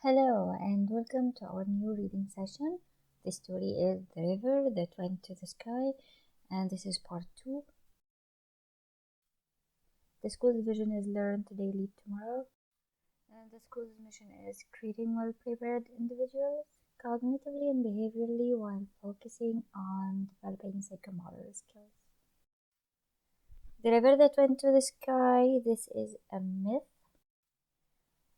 Hello and welcome to our new reading session. The story is The River That Went to the Sky, and this is part 2. The school's vision is learn today, lead tomorrow. And the school's mission is creating well-prepared individuals cognitively and behaviorally while focusing on developing psychomotor skills. The river that went to the sky, this is a myth.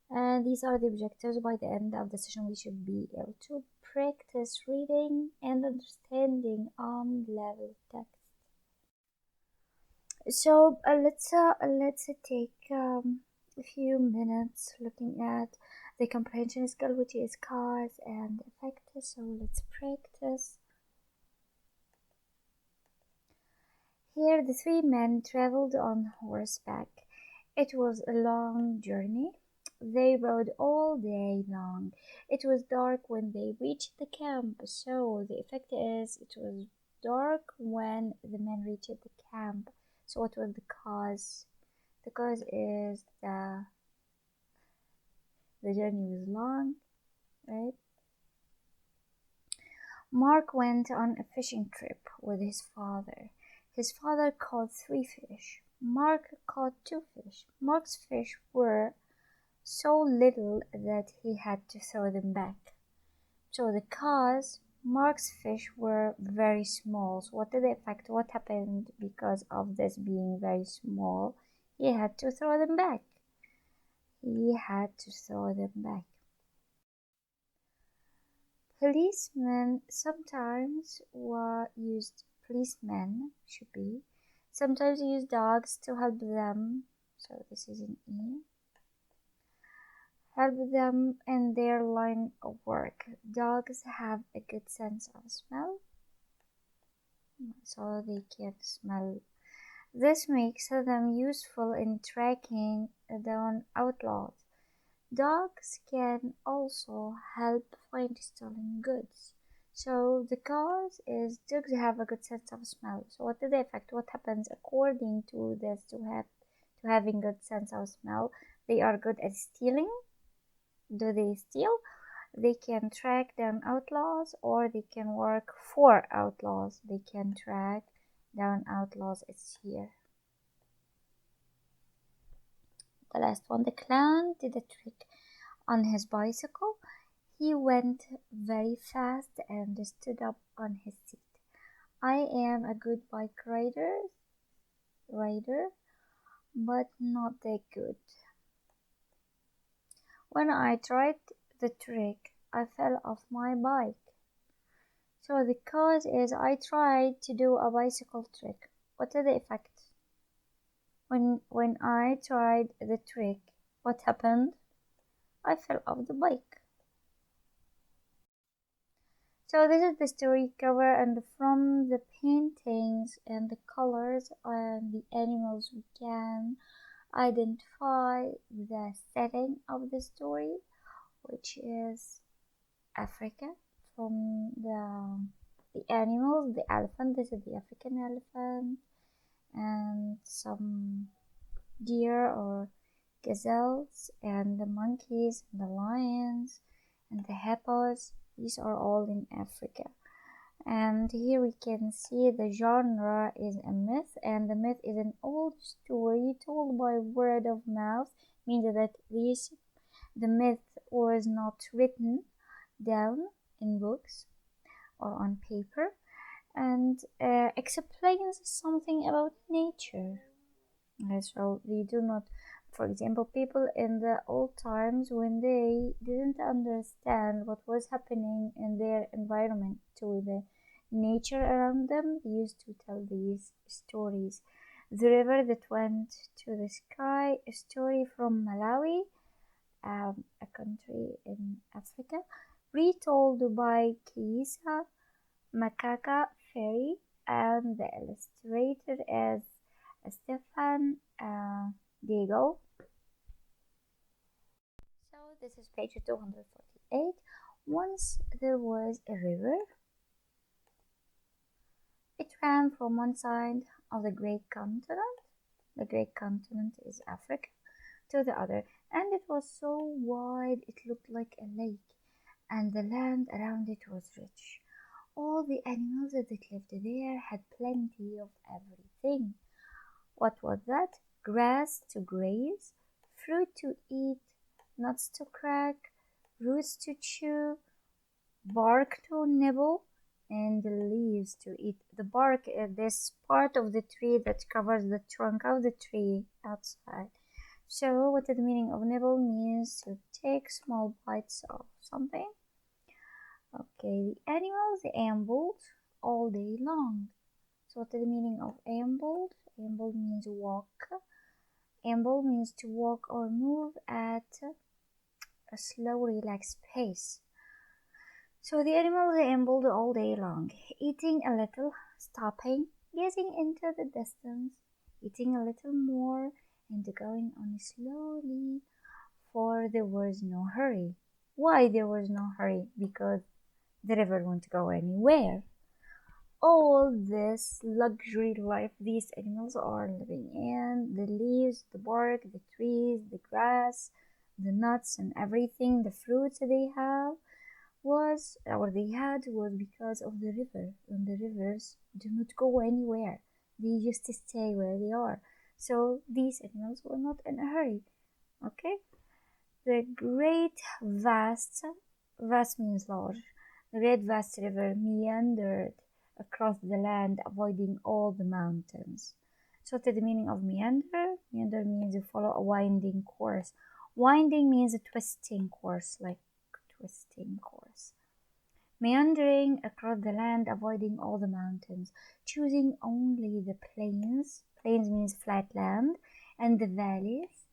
And these are the objectives. By the end of the session, we should be able to practice reading and understanding on level text. So let's take a few minutes looking at the comprehension skill, which is cause and effect. So let's practice. Here, the three men traveled on horseback. It was a long journey. They rode all day long. It was dark when they reached the camp, so the effect is it was dark when the men reached the camp. So what was the cause? The cause is the journey was long, right? Mark went on a fishing trip with his father. His father caught 3 fish. Mark caught 2 fish. Mark's fish were so little that he had to throw them back. So the cause, Mark's fish were very small. So what did the effect? What happened because of this being very small? He had to throw them back. He had to throw them back. Policemen sometimes policemen sometimes use dogs to help them. So this is an E. Help them in their line of work. Dogs have a good sense of smell, so they can smell. This makes them useful in tracking down outlaws. Dogs can also help find stolen goods. So the cause is dogs have a good sense of smell. So what is the effect? What happens according to this to having good sense of smell? They are good at stealing. Do they steal? They can track down outlaws, or they can work for outlaws. They can track down outlaws. It's here. The last one. The clown did a trick on his bicycle. He went very fast and stood up on his seat. I am a good bike rider, but not that good. When I tried the trick, I fell off my bike. So the cause is I tried to do a bicycle trick. What is the effect? When I tried the trick, what happened? I fell off the bike. So this is the story cover, and from the paintings and the colors and the animals we can identify the setting of the story, which is Africa. From the animals, the elephant, this is the African elephant, and some deer or gazelles, and the monkeys, and the lions, and the hippos. These are all in Africa. And here we can see the genre is a myth, and the myth is an old story told by word of mouth, means that the myth was not written down in books or on paper, and explains something about nature. So they do not, for example, people in the old times, when they didn't understand what was happening in their environment to the nature around them, they used to tell these stories. The river that went to the sky, a story from Malawi, a country in Africa, retold by Keisa Makaka Ferry, and the illustrator is Stefan Diego. So this is page 248. Once there was a river. It ran from one side of the great continent is Africa, to the other, and it was so wide it looked like a lake, and the land around it was rich. All the animals that lived there had plenty of everything. What was that? Grass to graze, fruit to eat, nuts to crack, roots to chew, bark to nibble, and the leaves to eat. The bark is this part of the tree that covers the trunk of the tree outside. So what is the meaning of nibble? Means to take small bites of something. Okay, the animals ambled all day long. So what is the meaning of ambled? Ambled means walk. Amble means to walk or move at a slow, relaxed pace. So the animals ambled all day long, eating a little, stopping, gazing into the distance, eating a little more, and going on slowly, for there was no hurry. Why there was no hurry? Because the river won't go anywhere. All this luxury life these animals are living in, the leaves, the bark, the trees, the grass, the nuts and everything, the fruits they have was because of the river, and the rivers do not go anywhere. They just stay where they are. So these animals were not in a hurry. Okay? The great vast means large. The great vast river meandered across the land, avoiding all the mountains. So to the meaning of meander, meander means you follow a winding course. Winding means a twisting course, like twisting course. Meandering across the land, avoiding all the mountains, choosing only the plains. Plains means flat land, and the valleys,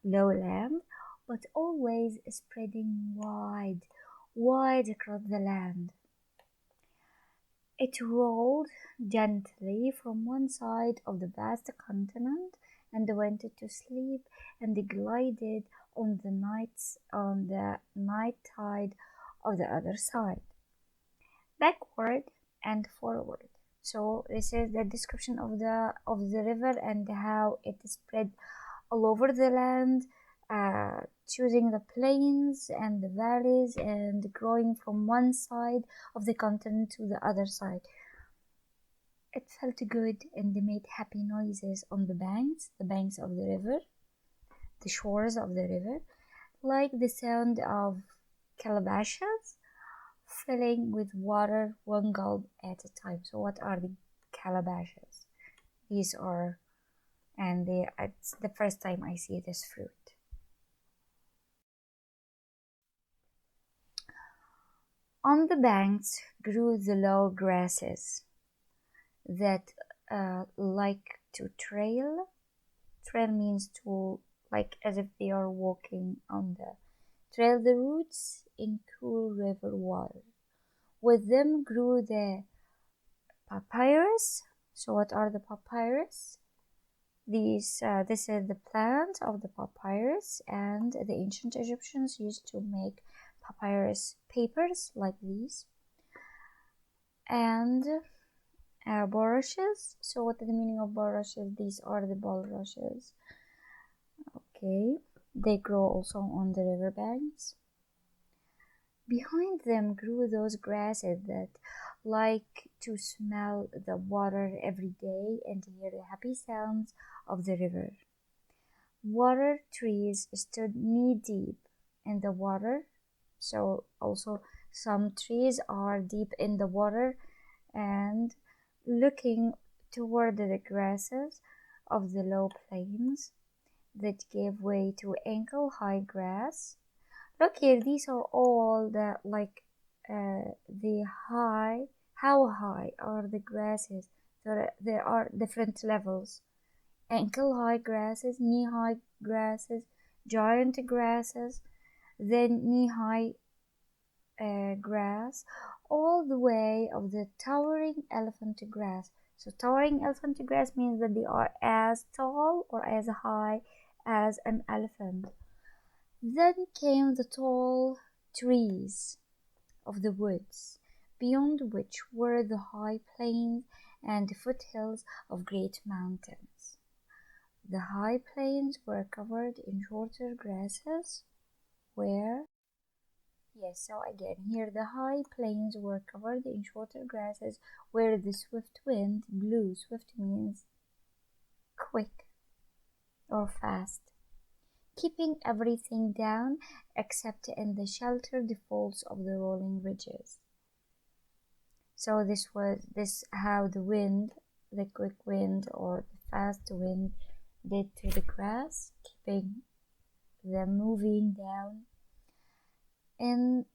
lowland, but always spreading wide across the land. It rolled gently from one side of the vast continent and went to sleep, and glided on the night tide of the other side, backward and forward. So this is the description of the river and how it spread all over the land, choosing the plains and the valleys and growing from one side of the continent to the other side. It felt good and made happy noises on the banks of the river, the shores of the river, like the sound of calabashes filling with water one gulp at a time. So what are the calabashes? These are, and it's the first time I see this fruit. On the banks grew the low grasses that like to trail. Trail means to, like as if they are walking on the trail the roots in cool river water. With them grew the papyrus. So what are the papyrus? This is the plant of the papyrus, and the ancient Egyptians used to make papyrus papers like these. And bulrushes. So what is the meaning of bulrushes? These are the bulrushes. Okay, they grow also on the riverbanks. Behind them grew those grasses that like to smell the water every day and hear the happy sounds of the river. Water trees stood knee-deep in the water. So also some trees are deep in the water and looking toward the grasses of the low plains that gave way to ankle-high grass. Look here, these are all the the high. How high are the grasses? There are different levels. Ankle-high grasses, knee-high grasses, giant grasses, then knee-high grass, all the way of the towering elephant grass. So towering elephant grass means that they are as tall or as high as an elephant. Then came the tall trees of the woods, beyond which were the high plains and the foothills of great mountains. The high plains were covered in shorter grasses where yes, so again here the high plains were covered in shorter grasses where the swift wind blew. Swift means quick or fast, keeping everything down except in the sheltered folds of the rolling ridges. So this how the wind, the quick wind or the fast wind did to the grass, keeping them moving down. In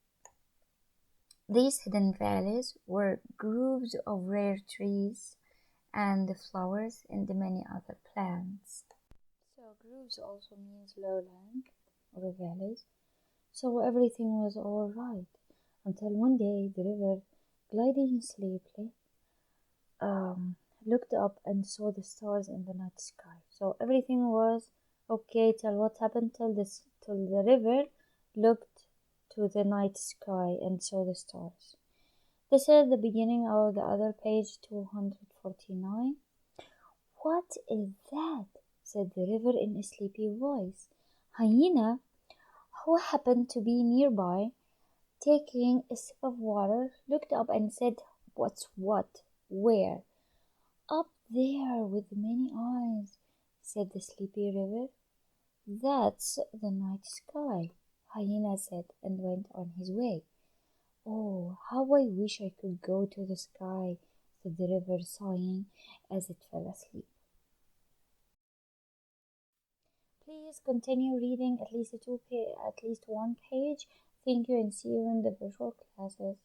these hidden valleys were groves of rare trees and the flowers and the many other plants. So groves also means lowland or valleys. So everything was all right until one day the river, gliding sleepily, looked up and saw the stars in the night sky. So everything was okay till what happened till the river looked to the night sky and saw the stars. This is the beginning of the other page 249. What is that? Said the river in a sleepy voice. Hyena, who happened to be nearby, taking a sip of water, looked up and said, What's what? Where? Up there with many eyes, said the sleepy river. That's the night sky, Hyena said, and went on his way. Oh, how I wish I could go to the sky, said the river, sighing as it fell asleep. Please continue reading at least one page. Thank you and see you in the virtual classes.